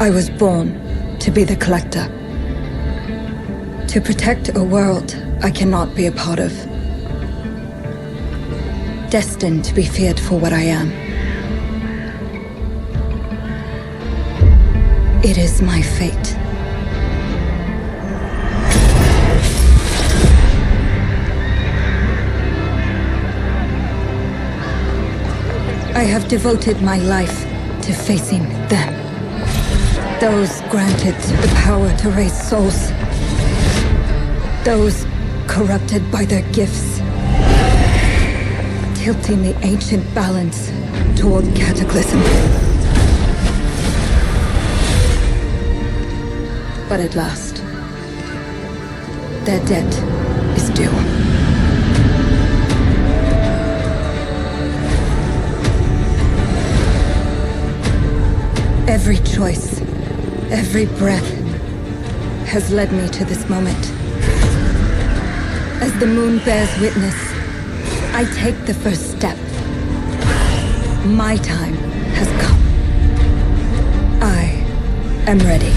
I was born to be the collector. To protect a world I cannot be a part of. Destined to be feared for what I am. It is my fate. I have devoted my life to facing them. Those granted the power to raise souls. Those corrupted by their gifts. Tilting the ancient balance toward cataclysm. But at last, their debt is due. Every choice, every breath has led me to this moment. As the moon bears witness, I take the first step. My time has come. I am ready.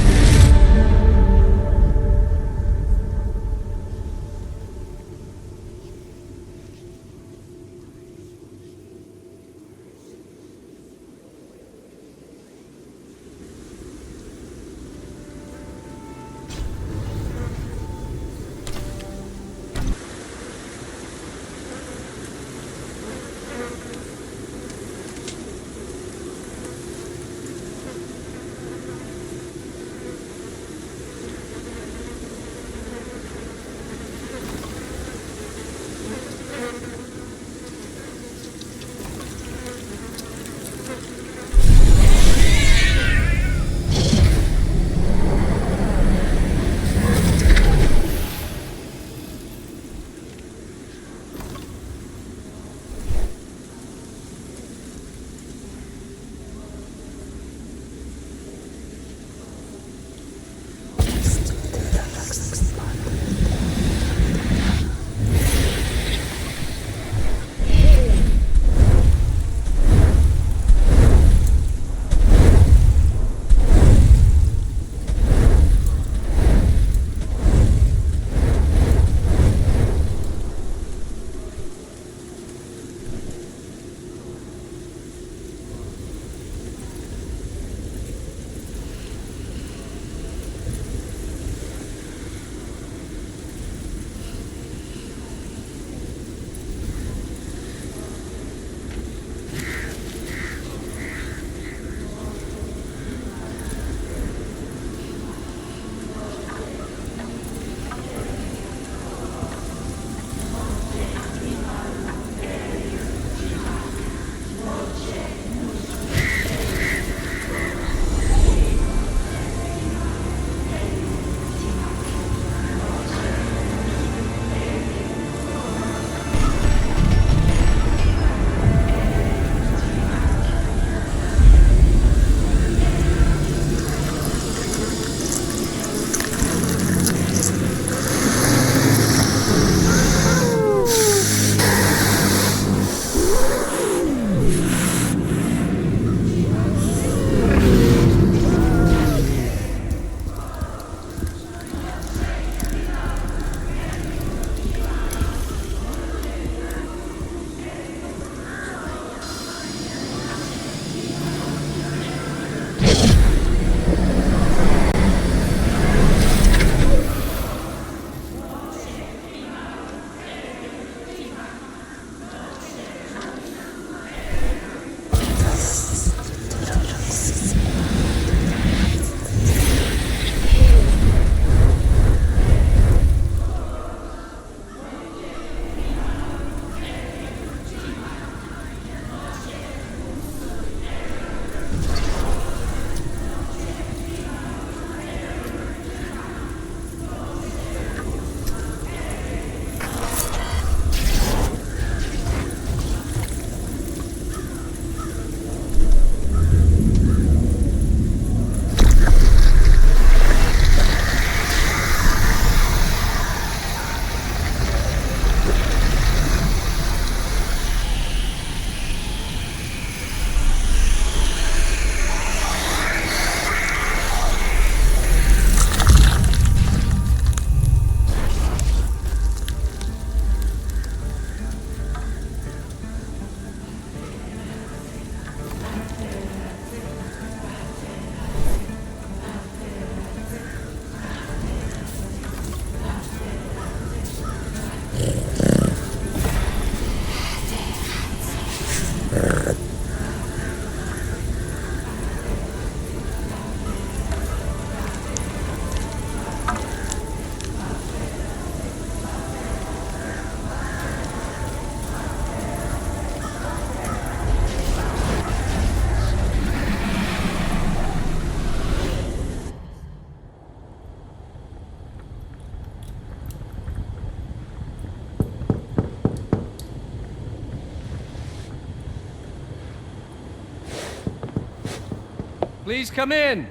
Please come in.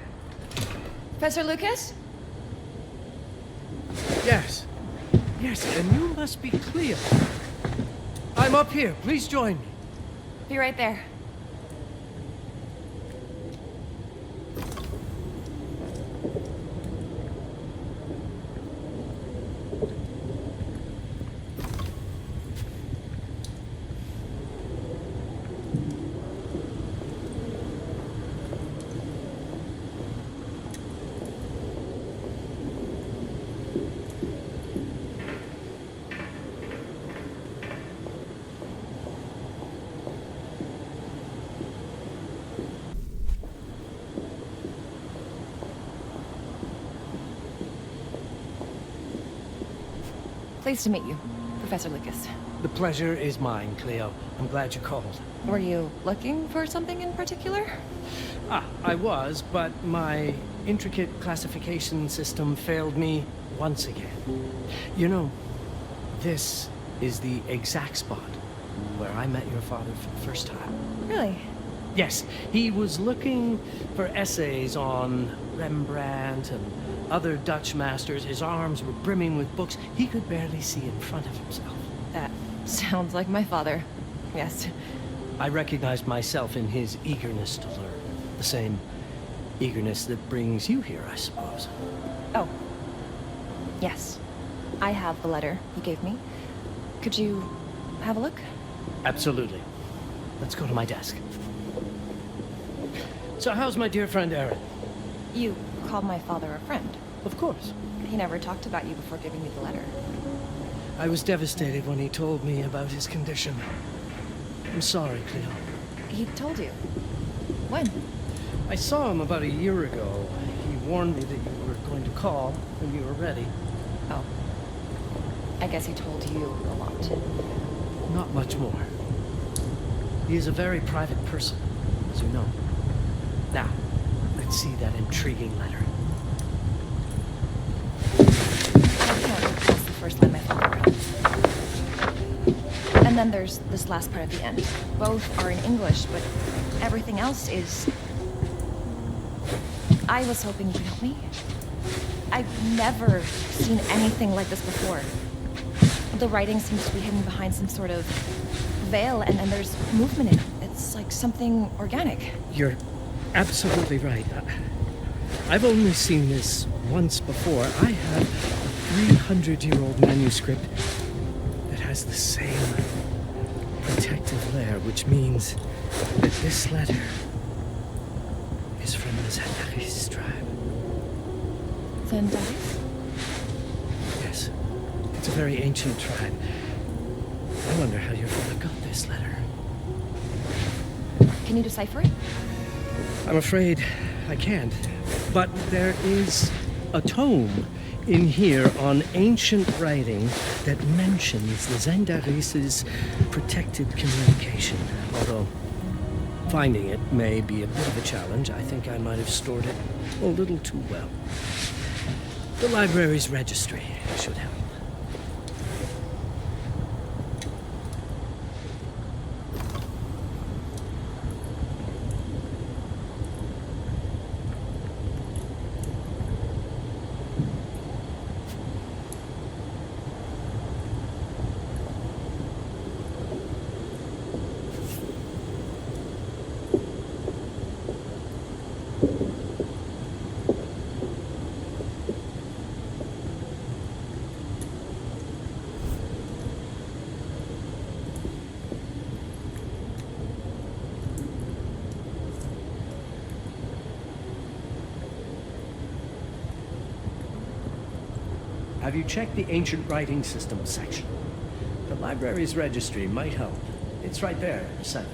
Professor Lucas? Yes. Yes, and you must be Cleo. I'm up here. Please join me. Be right there. Pleased to meet you, Professor Lucas. The pleasure is mine, Cleo. I'm glad you called. Were you looking for something in particular? I was, but my intricate classification system failed me once again. You know, this is the exact spot where I met your father for the first time. Really? Yes, he was looking for essays on Rembrandt and other Dutch masters. His arms were brimming with books. He could barely see in front of himself. That sounds like my father. Yes. I recognized myself in his eagerness to learn. The same eagerness that brings you here, I suppose. Oh. Yes. I have the letter you gave me. Could you have a look? Absolutely. Let's go to my desk. So how's my dear friend Aaron? You called my father a friend. Of course. He never talked about you before giving me the letter. I was devastated when he told me about his condition. I'm sorry, Cleo. He told you? When? I saw him about a year ago. He warned me that you were going to call when you were ready. Oh. I guess he told you a lot. Not much more. He is a very private person, as you know. Now, let's see that intriguing letter. I can't pass the first line my father wrote. And then there's this last part at the end. Both are in English, but everything else is... I was hoping you could help me. I've never seen anything like this before. The writing seems to be hidden behind some sort of veil, and then there's movement in it. It's like something organic. You're absolutely right. I've only seen this once before. I have a 300-year-old manuscript that has the same protective layer, which means that this letter is from the Zandaris tribe. Zandaris? Yes. It's a very ancient tribe. I wonder how your father got this letter. Can you decipher it? I'm afraid I can't. But there is a tome in here on ancient writing that mentions the Zandaris' protected communication. Although finding it may be a bit of a challenge. I think I might have stored it a little too well. The library's registry should help. Have you checked the ancient writing system section? The library's registry might help. It's right there in the center.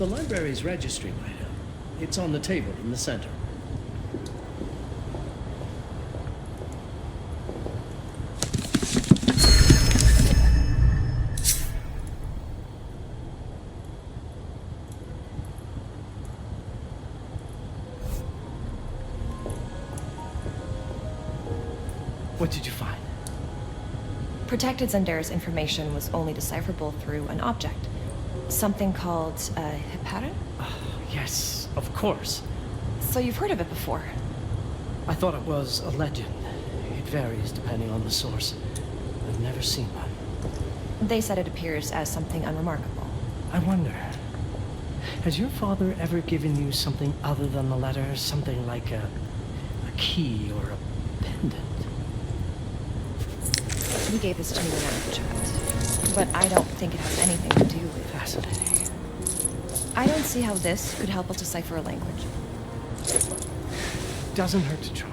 The library's registry might help. It's on the table in the center. What did you find? Protected Zendara's information was only decipherable through an object. Something called a heparin? Yes, of course. So you've heard of it before? I thought it was a legend. It varies depending on the source. I've never seen one. They said it appears as something unremarkable. I wonder, has your father ever given you something other than the letter? Something like a key or a pendant? He gave this to me when I was a child. But I don't think it has anything to do with... Fascinating. I don't see how this could help us decipher a language. Doesn't hurt to try.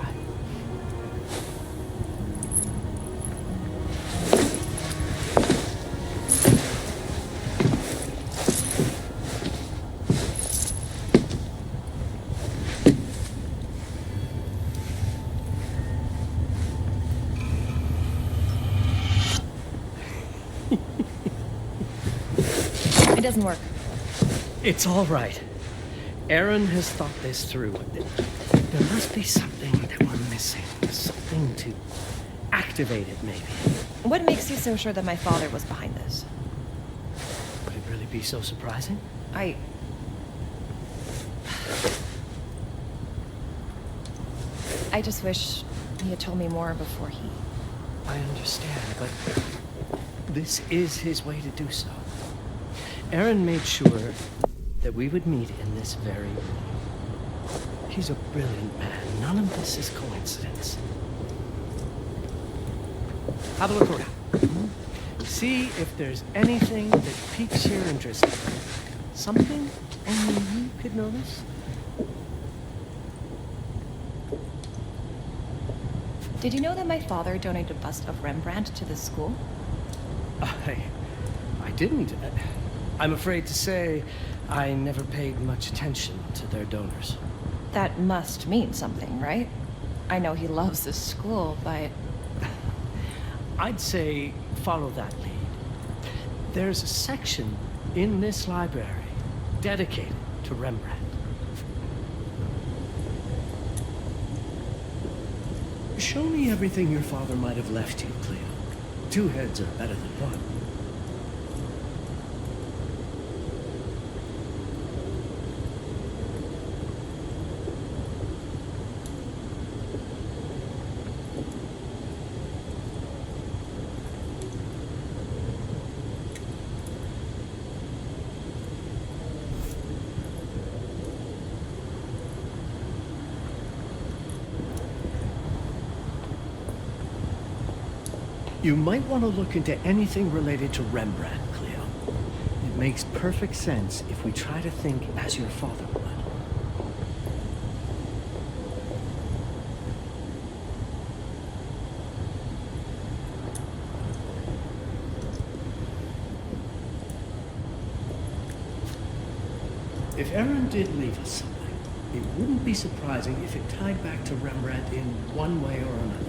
It doesn't work. It's all right. Aaron has thought this through. There must be something that we're missing. Something to activate it, maybe. What makes you so sure that my father was behind this? Would it really be so surprising? I just wish he had told me more before he... I understand, but this is his way to do so. Aaron made sure that we would meet in this very room. He's a brilliant man. None of this is coincidence. Have a look around. See if there's anything that piques your interest. Something only you could notice? Did you know that my father donated a bust of Rembrandt to this school? I didn't. I'm afraid to say I never paid much attention to their donors. That must mean something, right? I know he loves this school, but... I'd say follow that lead. There's a section in this library dedicated to Rembrandt. Show me everything your father might have left you, Cleo. Two heads are better than one. You might want to look into anything related to Rembrandt, Cleo. It makes perfect sense if we try to think as your father would. If Aaron did leave us something, it wouldn't be surprising if it tied back to Rembrandt in one way or another.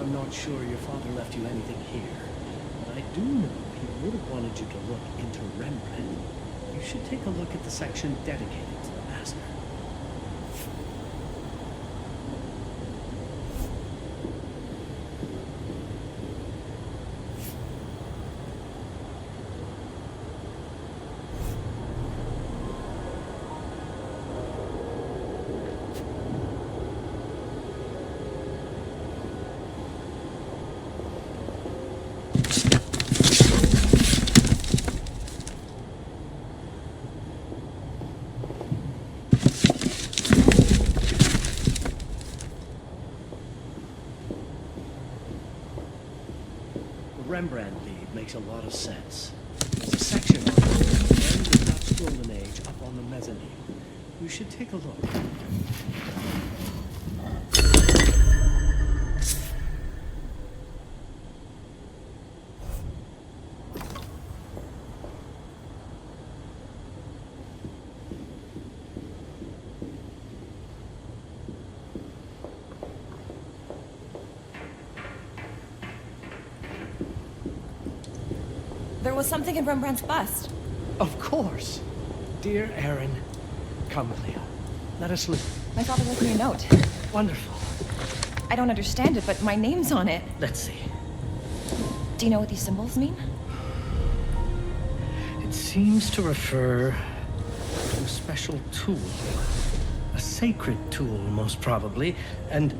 I'm not sure your father left you anything here, but I do know he would have wanted you to look into Rembrandt. You should take a look at the section dedicated to the master. Rembrandt lead makes a lot of sense. There's a section on the end of the Dutch Golden Age up on the mezzanine. You should take a look. There was something in Rembrandt's bust. Of course. Dear Aaron, come, Cleo. Let us look. My father left me a note. Wonderful. I don't understand it, but my name's on it. Let's see. Do you know what these symbols mean? It seems to refer to a special tool. A sacred tool, most probably, and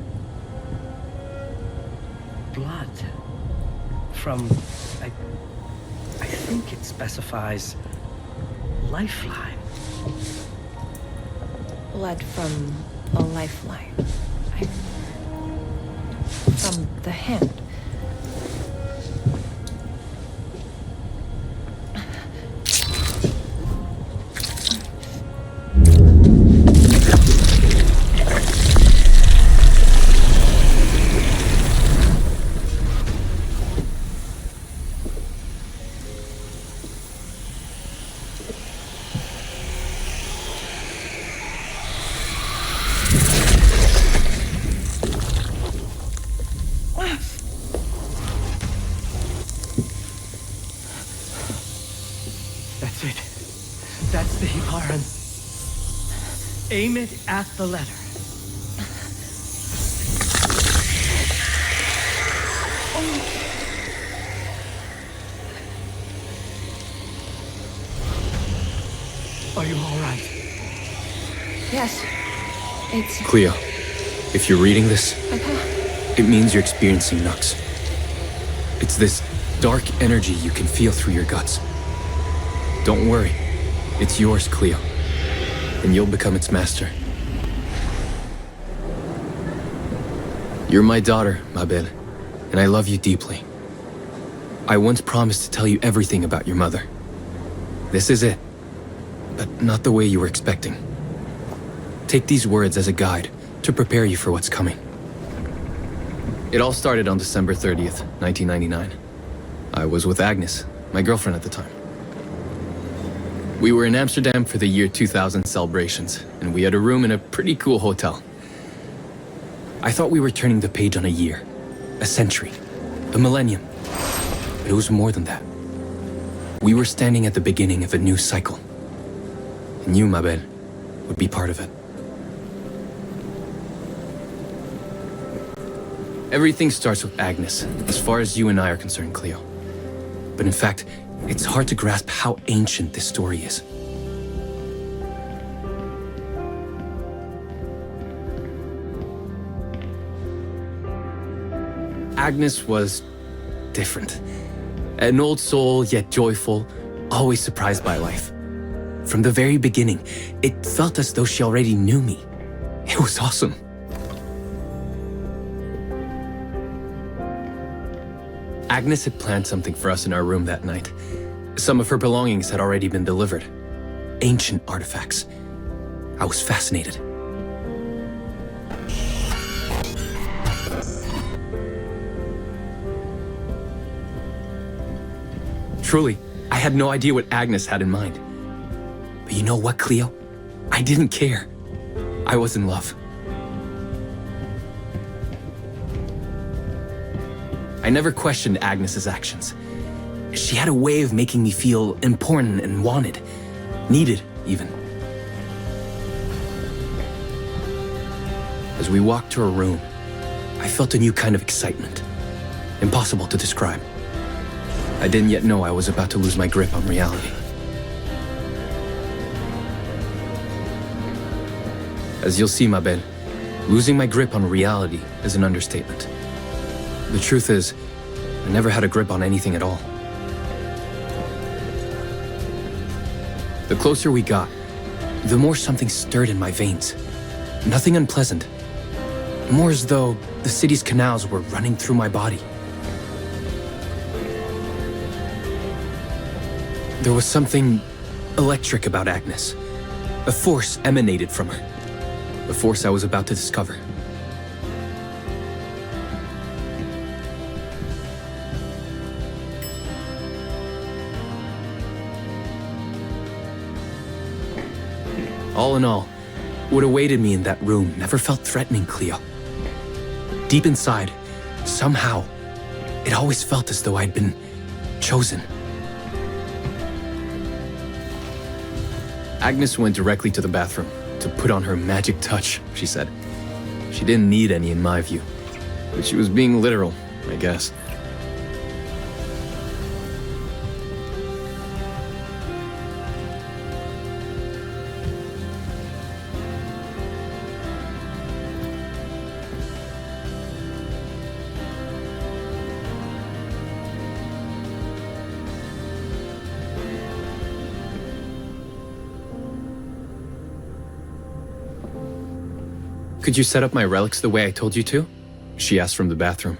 blood from, I think it specifies lifeline. Blood from a lifeline. From the hand. That's it. That's the Aaron. Aim it at the letter. Are you all right? Yes. It's... Cleo, if you're reading this, Papa. it means you're experiencing Nux. It's this dark energy you can feel through your guts. Don't worry, it's yours, Cleo, and you'll become its master. You're my daughter, ma belle, and I love you deeply. I once promised to tell you everything about your mother. This is it, but not the way you were expecting. Take these words as a guide to prepare you for what's coming. It all started on December 30th, 1999. I was with Agnes, my girlfriend at the time. We were in Amsterdam for the year 2000 celebrations, and we had a room in a pretty cool hotel. I thought we were turning the page on a year, a century, a millennium. But it was more than that. We were standing at the beginning of a new cycle. And you, ma belle, would be part of it. Everything starts with Agnes, as far as you and I are concerned, Cleo. But in fact, it's hard to grasp how ancient this story is. Agnes was different. An old soul, yet joyful, always surprised by life. From the very beginning, it felt as though she already knew me. It was awesome. Agnes had planned something for us in our room that night. Some of her belongings had already been delivered. Ancient artifacts. I was fascinated. Truly, I had no idea what Agnes had in mind. But you know what, Cleo? I didn't care. I was in love. I never questioned Agnes's actions. She had a way of making me feel important and wanted. Needed, even. As we walked to her room, I felt a new kind of excitement. Impossible to describe. I didn't yet know I was about to lose my grip on reality. As you'll see, ma belle, losing my grip on reality is an understatement. The truth is, I never had a grip on anything at all. The closer we got, the more something stirred in my veins. Nothing unpleasant. More as though the city's canals were running through my body. There was something electric about Agnes. A force emanated from her. The force I was about to discover. All in all, what awaited me in that room never felt threatening, Cleo. Deep inside, somehow, it always felt as though I'd been chosen. Agnes went directly to the bathroom to put on her magic touch, she said. She didn't need any in my view, but she was being literal, I guess. Could you set up my relics the way I told you to? She asked from the bathroom.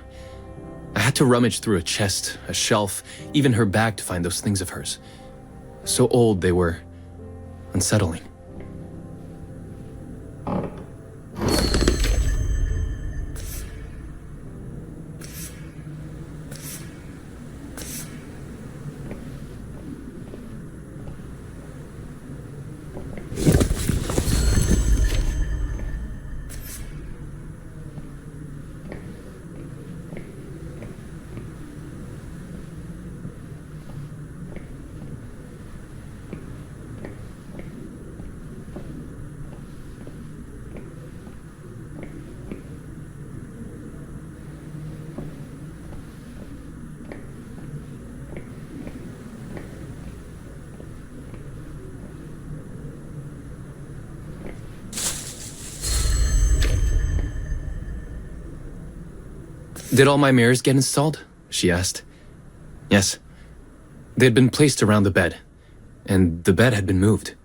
I had to rummage through a chest, a shelf, even her bag to find those things of hers. So old they were unsettling. Did all my mirrors get installed? She asked. Yes. They had been placed around the bed, and the bed had been moved.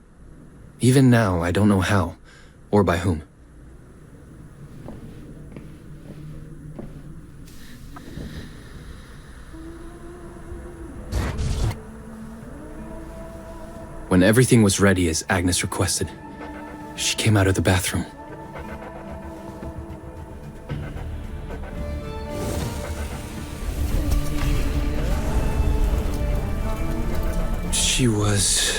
Even now, I don't know how, or by whom. When everything was ready as Agnes requested, she came out of the bathroom. She was...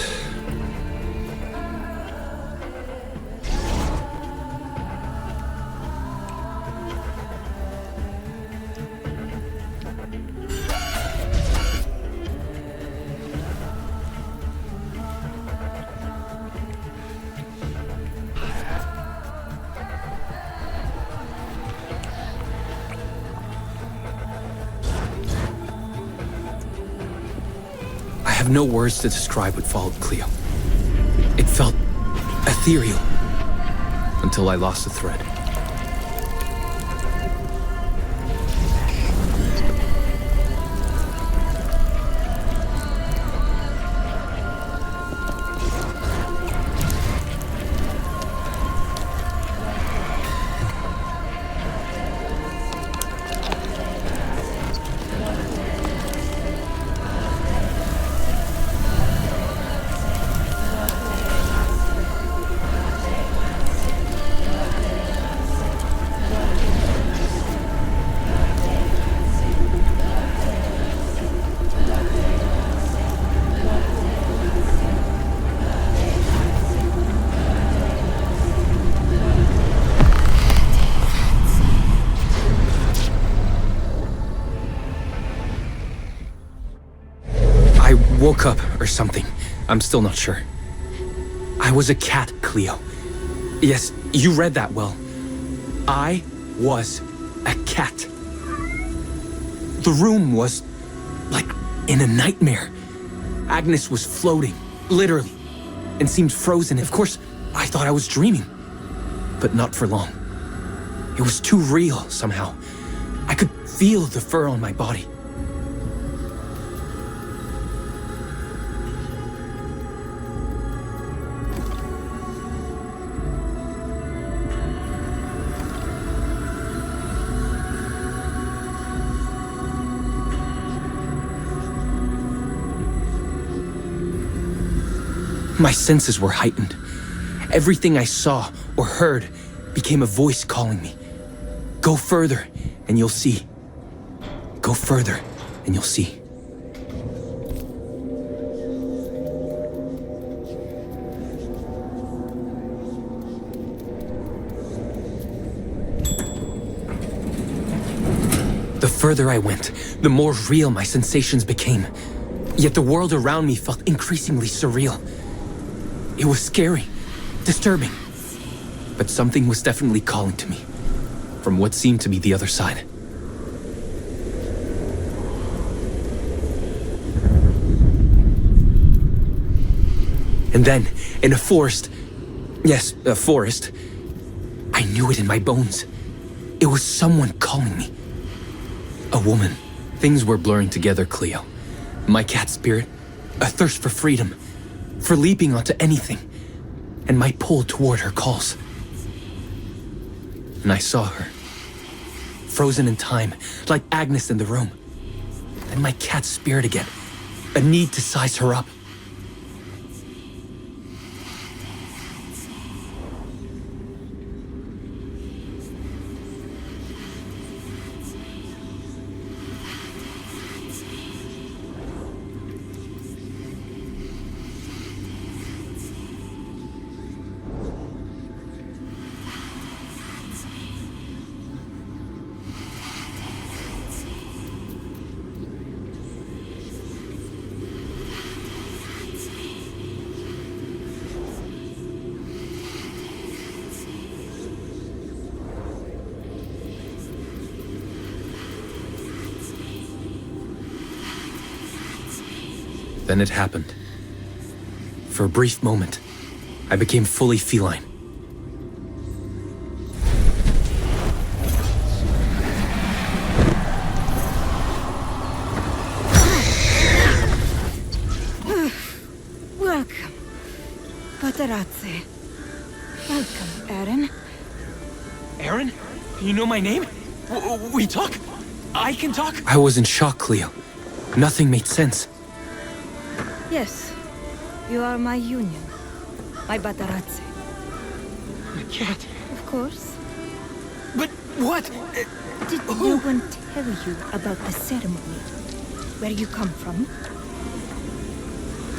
I have no words to describe what followed, Cleo. It felt ethereal until I lost the thread. Woke up or something. I'm still not sure. I was a cat, Cleo. Yes, you read that well. I was a cat. The room was like in a nightmare. Agnes was floating, literally, and seemed frozen. Of course, I thought I was dreaming, but not for long. It was too real somehow. I could feel the fur on my body. My senses were heightened. Everything I saw or heard became a voice calling me. Go further, and you'll see. Go further, and you'll see. The further I went, the more real my sensations became. Yet the world around me felt increasingly surreal. It was scary, disturbing. But something was definitely calling to me, from what seemed to be the other side. And then, in a forest, yes, a forest, I knew it in my bones. It was someone calling me. A woman. Things were blurring together, Cleo. My cat spirit, a thirst for freedom, for leaping onto anything, and my pull toward her calls. And I saw her, frozen in time, like Agnes in the room. And my cat spirit again, a need to size her up. Then it happened. For a brief moment, I became fully feline. Welcome, Patarazzi. Welcome, Aaron. Aaron? You know my name? We talk? I can talk? I was in shock, Cleo. Nothing made sense. Yes, you are my union, my Patarazzi. My cat. Of course. But what? Did no one tell you about the ceremony? Where you come from?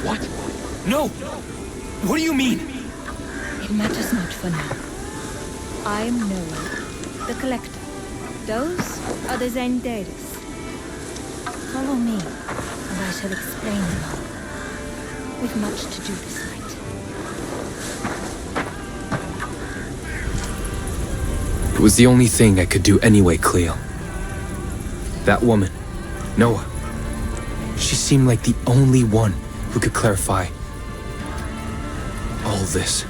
What? No! What do you mean? It matters not for now. I'm Noah, the Collector. Those are the Zendaris. Follow me, and I shall explain them all. We've much to do this night. It was the only thing I could do anyway, Cleo. That woman, Noah, she seemed like the only one who could clarify all this.